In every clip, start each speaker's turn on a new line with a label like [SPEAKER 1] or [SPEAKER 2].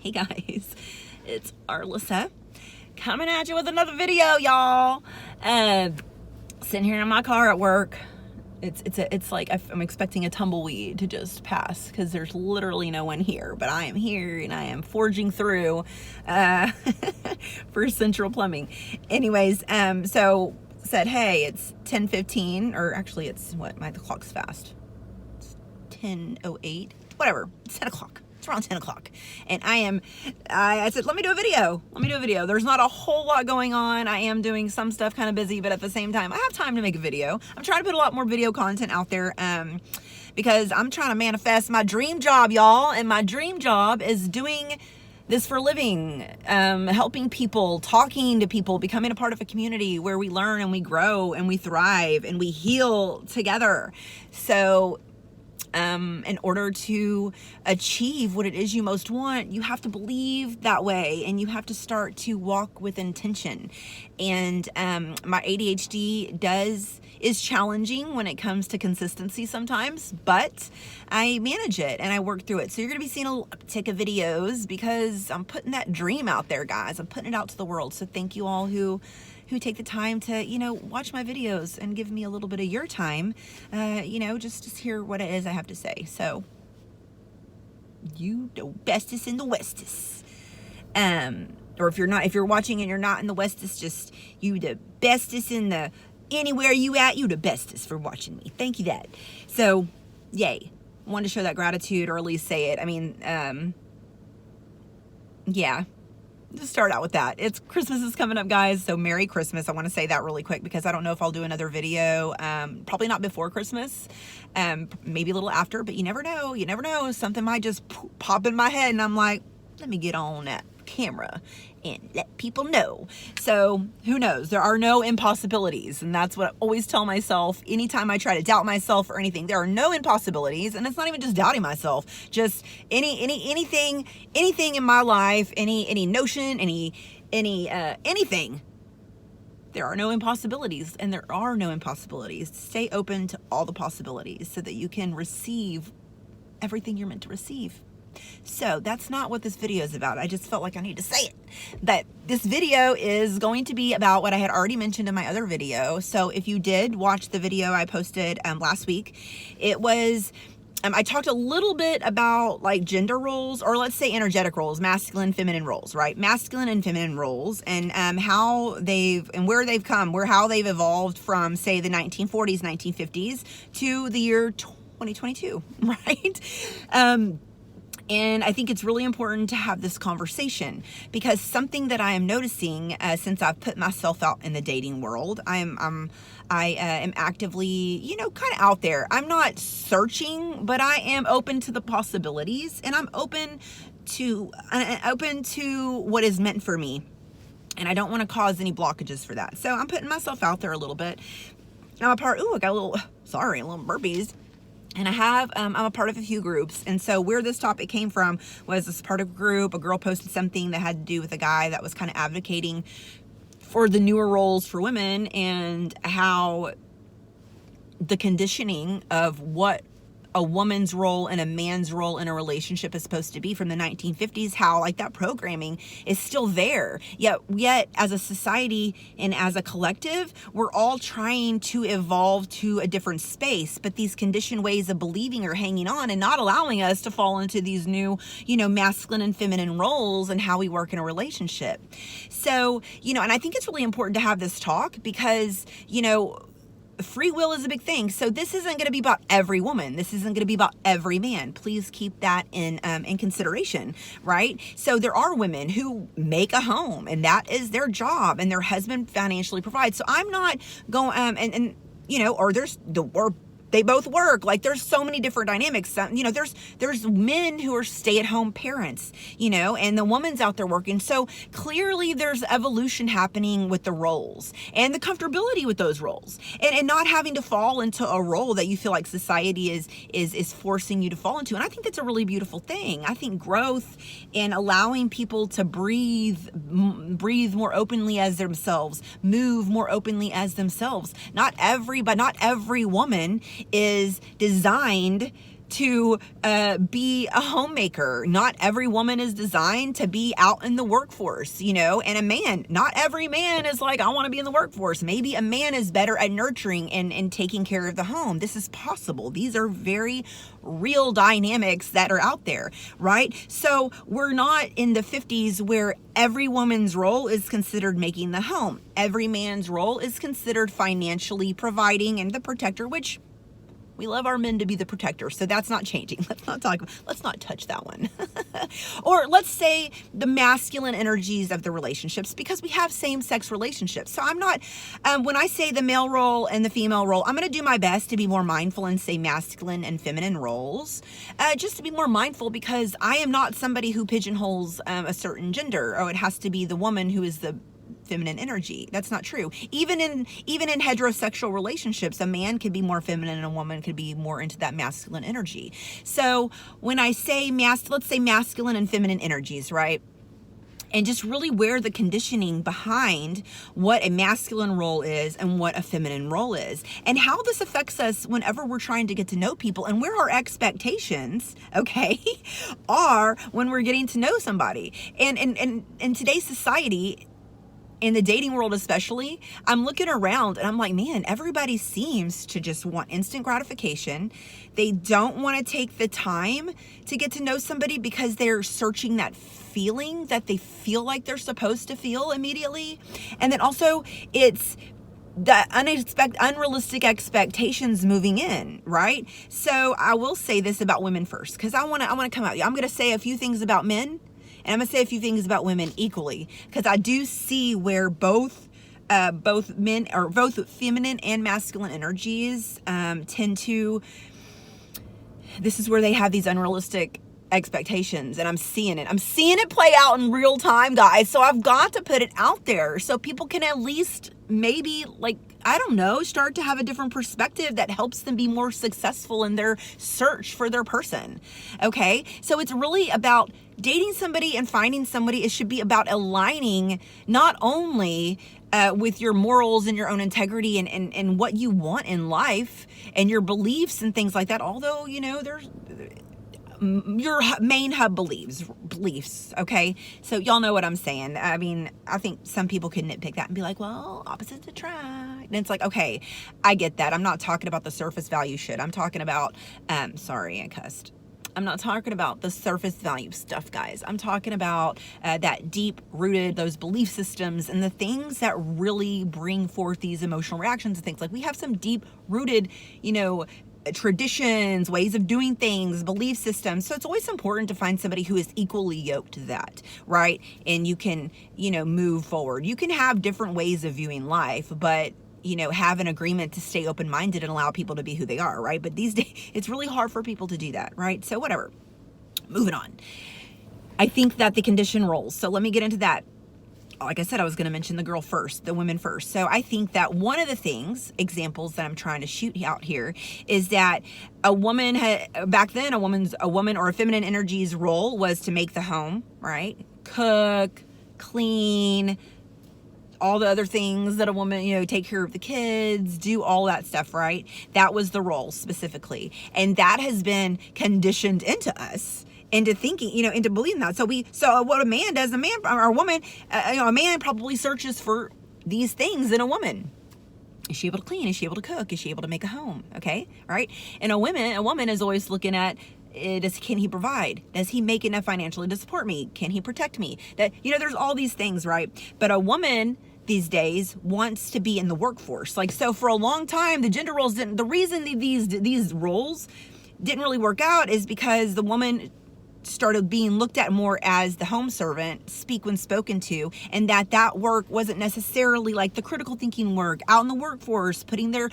[SPEAKER 1] Hey guys, it's Arlessa coming at you with another video, y'all. Sitting here in my car at work. It's like I'm expecting a tumbleweed to just pass because there's literally no one here, but I am here and I am forging through for Central Plumbing. Anyways, so said, hey, it's 10:15, or actually it's the clock's fast. It's 10:08, whatever. It's 10 o'clock. It's around 10 o'clock. And I said, let me do a video. There's not a whole lot going on. I am doing some stuff kind of busy, but at the same time, I have time to make a video. I'm trying to put a lot more video content out there because I'm trying to manifest my dream job, y'all. And my dream job is doing this for a living, helping people, talking to people, becoming a part of a community where we learn and we grow and we thrive and we heal together. So in order to achieve what it is you most want, you have to believe that way and you have to start to walk with intention. And my ADHD is challenging when it comes to consistency sometimes, but I manage it and I work through it. So you're going to be seeing a little uptick of videos because I'm putting that dream out there, guys. I'm putting it out to the world. So thank you all who take the time to, watch my videos and give me a little bit of your time, just hear what it is I have to say. So, you the bestest in the westest. Or if you're watching and you're not in the westest, just you the bestest in the, anywhere you at, you the bestest for watching me. Thank you that. So, yay. Wanted to show that gratitude, or at least say it. I mean, yeah. Just start out with that. Christmas is coming up, guys, so Merry Christmas. I want to say that really quick because I don't know if I'll do another video, probably not before Christmas, maybe a little after, but you never know, something might just pop in my head and I'm like, let me get on that camera and let people know. So who knows? There are no impossibilities, and that's what I always tell myself anytime I try to doubt myself or anything. There are no impossibilities, and it's not even just doubting myself, just anything in my life, any notion, anything. There are no impossibilities, and there are no impossibilities. Stay open to all the possibilities so that you can receive everything you're meant to receive. So that's not what this video is about. I just felt like I need to say it. But this video is going to be about what I had already mentioned in my other video. So if you did watch the video I posted last week, it was, I talked a little bit about like gender roles, or let's say energetic roles, masculine, feminine roles, right? Masculine and feminine roles, and how where they've come, how they've evolved from, say, the 1940s, 1950s to the year 2022, right? And I think it's really important to have this conversation because something that I am noticing since I've put myself out in the dating world, I am actively, kind of out there. I'm not searching, but I am open to the possibilities, and I'm open to what is meant for me. And I don't want to cause any blockages for that. So I'm putting myself out there a little bit. I'm a part. I got a little burpees. And I'm a part of a few groups. And so where this topic came from was this part of a group. A girl posted something that had to do with a guy that was kind of advocating for the newer roles for women and how the conditioning of what a woman's role and a man's role in a relationship is supposed to be from the 1950s, how like that programming is still there. Yet as a society and as a collective, we're all trying to evolve to a different space, but these conditioned ways of believing are hanging on and not allowing us to fall into these new, masculine and feminine roles and how we work in a relationship. So, and I think it's really important to have this talk because, free will is a big thing. So this isn't going to be about every woman. This isn't going to be about every man. Please keep that in consideration, right? So there are women who make a home and that is their job and their husband financially provides. So I'm not going, or they both work. Like there's so many different dynamics. There's men who are stay-at-home parents, and the woman's out there working. So clearly there's evolution happening with the roles and the comfortability with those roles and not having to fall into a role that you feel like society is forcing you to fall into. And I think that's a really beautiful thing. I think growth and allowing people to breathe more openly as themselves, move more openly as themselves. Not every woman is designed to be a homemaker. Not every woman is designed to be out in the workforce, and a man, not every man is like, I want to be in the workforce. Maybe a man is better at nurturing and taking care of the home. This is possible. These are very real dynamics that are out there, right? So we're not in the 50s where every woman's role is considered making the home. Every man's role is considered financially providing and the protector, which we love our men to be the protector, so that's not changing. Let's not touch that one. Or let's say the masculine energies of the relationships, because we have same-sex relationships. So I'm not, when I say the male role and the female role, I'm going to do my best to be more mindful and say masculine and feminine roles, just to be more mindful, because I am not somebody who pigeonholes a certain gender. Oh, it has to be the woman who is the feminine energy. That's not true. Even in heterosexual relationships, a man could be more feminine and a woman could be more into that masculine energy. So when I say let's say masculine and feminine energies, right? And just really where the conditioning behind what a masculine role is and what a feminine role is, and how this affects us whenever we're trying to get to know people, and where our expectations, okay, are when we're getting to know somebody. And in today's society, in the dating world especially, I'm looking around and I'm like, man, everybody seems to just want instant gratification. They don't want to take the time to get to know somebody because they're searching that feeling that they feel like they're supposed to feel immediately. And then also it's the unrealistic expectations moving in, right? So I will say this about women first, because I want to come at you. I'm going to say a few things about men, and I'm going to say a few things about women equally, because I do see where both men, or both feminine and masculine energies tend to, this is where they have these unrealistic expectations, and I'm seeing it play out in real time, guys. So I've got to put it out there so people can at least maybe, like, I don't know, start to have a different perspective that helps them be more successful in their search for their person. Okay, so it's really about dating somebody and finding somebody. It should be about aligning not only with your morals and your own integrity and what you want in life and your beliefs and things like that, although, there's your main hub beliefs, okay? So y'all know what I'm saying. I mean, I think some people could nitpick that and be like, well, opposites attract. And it's like, okay, I get that. I'm not talking about the surface value shit. I'm talking about, sorry, I cussed. I'm not talking about the surface value stuff, guys. I'm talking about that deep-rooted, those belief systems and the things that really bring forth these emotional reactions and things. Like, we have some deep-rooted, traditions, ways of doing things, belief systems. So it's always important to find somebody who is equally yoked to that, right? And you can, move forward. You can have different ways of viewing life, but have an agreement to stay open-minded and allow people to be who they are, right? But these days, it's really hard for people to do that, right? So whatever. Moving on. I think that the condition roles. So let me get into that. Like I said, I was going to mention the women first. So I think that one of the examples that I'm trying to shoot out here is that a woman back then, a woman or a feminine energy's role was to make the home, right? Cook, clean, all the other things that a woman, take care of the kids, do all that stuff, right? That was the role specifically. And that has been conditioned into us, into thinking, into believing that. So what a man does, a woman, a man probably searches for these things in a woman. Is she able to clean? Is she able to cook? Is she able to make a home? Okay. Right. And a woman is always looking at, can he provide? Does he make enough financially to support me? Can he protect me? That, there's all these things, right? But a woman these days wants to be in the workforce. Like, so for a long time, the gender roles the reason these roles didn't really work out is because the woman started being looked at more as the home servant, speak when spoken to, and that work wasn't necessarily like the critical thinking work out in the workforce, putting their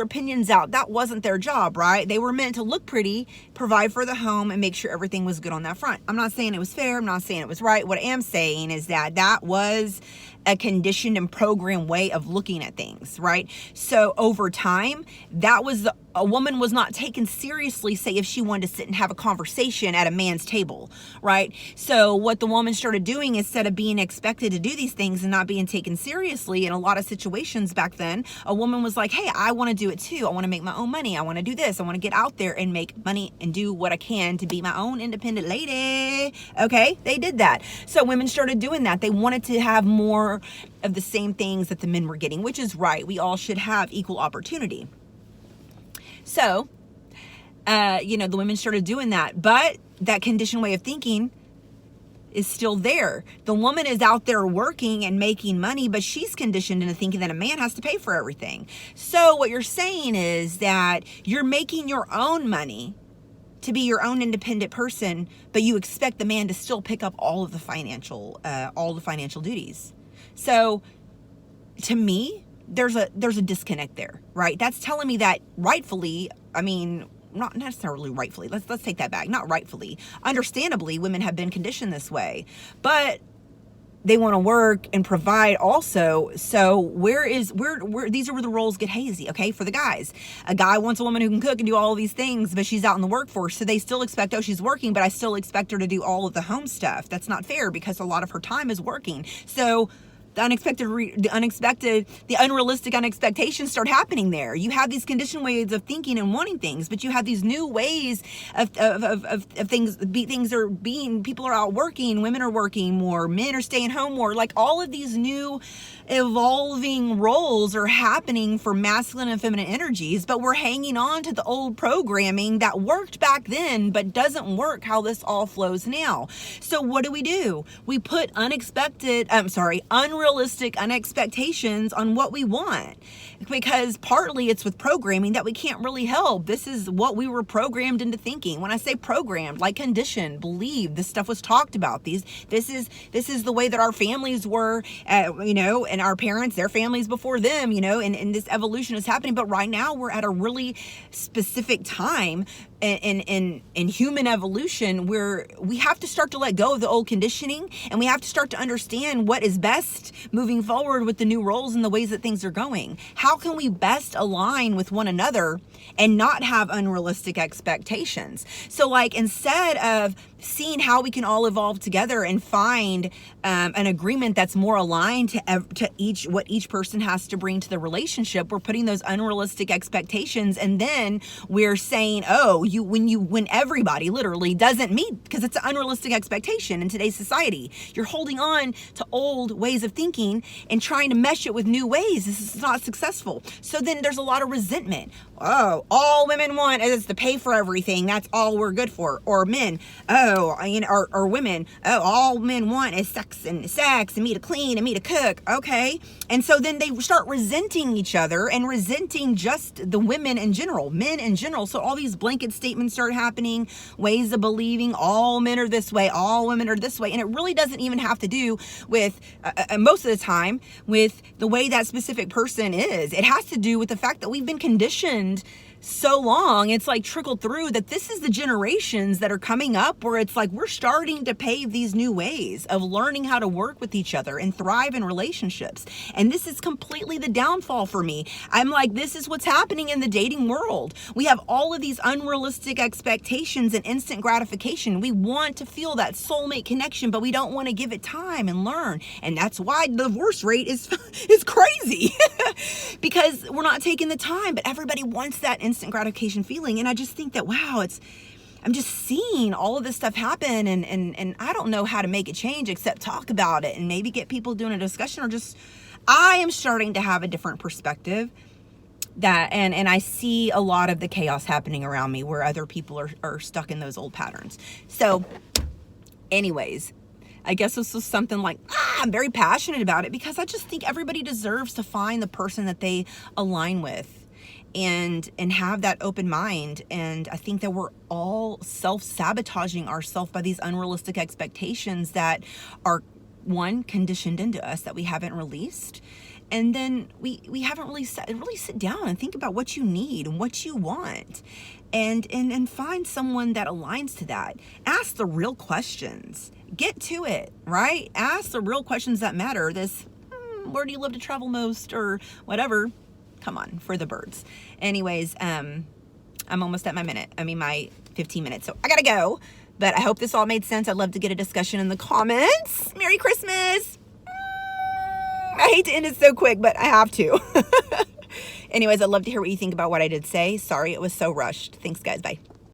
[SPEAKER 1] opinions out. That wasn't their job, right? They were meant to look pretty, provide for the home, and make sure everything was good on that front. I'm not saying it was fair. I'm not saying it was right. What I am saying is that was a conditioned and programmed way of looking at things, right? So over time, that was a woman was not taken seriously, say, if she wanted to sit and have a conversation at a man's table, right? So what the woman started doing, instead of being expected to do these things and not being taken seriously, in a lot of situations back then, a woman was like, hey, I want to do it too. I want to make my own money. I want to do this. I want to get out there and make money and do what I can to be my own independent lady. Okay, they did that. So women started doing that. They wanted to have more of the same things that the men were getting, which is right. We all should have equal opportunity. So, the women started doing that, but that conditioned way of thinking is still there. The woman is out there working and making money, but she's conditioned into thinking that a man has to pay for everything. So what you're saying is that you're making your own money to be your own independent person, but you expect the man to still pick up all the financial duties. So to me, there's a disconnect there, right? That's telling me that rightfully, not necessarily rightfully, let's take that back, not rightfully, understandably, women have been conditioned this way, but they want to work and provide also. So where these are where the roles get hazy, okay? For the guys, a guy wants a woman who can cook and do all of these things, but she's out in the workforce, so they still expect, oh, she's working, but I still expect her to do all of the home stuff. That's not fair, because a lot of her time is working. So the unrealistic expectations start happening there. You have these conditioned ways of thinking and wanting things, but you have these new ways of things. People are out working, women are working more, men are staying home more. Like, all of these new evolving roles are happening for masculine and feminine energies, but we're hanging on to the old programming that worked back then, but doesn't work how this all flows now. So what do? We put unrealistic expectations on what we want, because partly it's with programming that we can't really help. This is what we were programmed into thinking. When I say programmed, like conditioned, believe, this stuff was talked about. This is the way that our families were, and our parents, their families before them, and this evolution is happening. But right now we're at a really specific time in human evolution where we have to start to let go of the old conditioning, and we have to start to understand what is best moving forward with the new roles and the ways that things are going. How can we best align with one another and not have unrealistic expectations? So, like, instead of seeing how we can all evolve together and find an agreement that's more aligned to what each person has to bring to the relationship, we're putting those unrealistic expectations, and then we're saying, oh, when everybody literally doesn't meet, because it's an unrealistic expectation in today's society, you're holding on to old ways of thinking and trying to mesh it with new ways. This is not successful. So then there's a lot of resentment. Oh, all women want is to pay for everything. That's all we're good for. Or men, or women, oh, all men want is sex and me to clean and me to cook. Okay. And so then they start resenting each other and resenting just the women in general, men in general. So all these blanket statements start happening, ways of believing all men are this way, all women are this way. And it really doesn't even have to do with, most of the time, with the way that specific person is. It has to do with the fact that we've been conditioned so long, it's like trickled through, that this is the generations that are coming up where it's like we're starting to pave these new ways of learning how to work with each other and thrive in relationships. And this is completely the downfall for me. I'm like, this is what's happening in the dating world. We have all of these unrealistic expectations and instant gratification. We want to feel that soulmate connection, but we don't want to give it time and learn. And that's why the divorce rate is crazy because we're not taking the time, but everybody wants that instant gratification feeling. And I just think that, wow, I'm just seeing all of this stuff happen, and I don't know how to make it change except talk about it and maybe get people doing a discussion, or just, I am starting to have a different perspective that, and I see a lot of the chaos happening around me where other people are stuck in those old patterns. So anyways, I guess this was something like, I'm very passionate about it because I just think everybody deserves to find the person that they align with and have that open mind. And I think that we're all self-sabotaging ourselves by these unrealistic expectations that are, one, conditioned into us that we haven't released. And then we haven't really sit down and think about what you need and what you want, and find someone that aligns to that. Ask the real questions. Get to it, right? Ask the real questions that matter. This, where do you love to travel most, or whatever. Come on, for the birds. Anyways, I'm almost at my minute. My 15 minutes. So I gotta go. But I hope this all made sense. I'd love to get a discussion in the comments. Merry Christmas. I hate to end it so quick, but I have to. Anyways, I'd love to hear what you think about what I did say. Sorry, it was so rushed. Thanks, guys. Bye.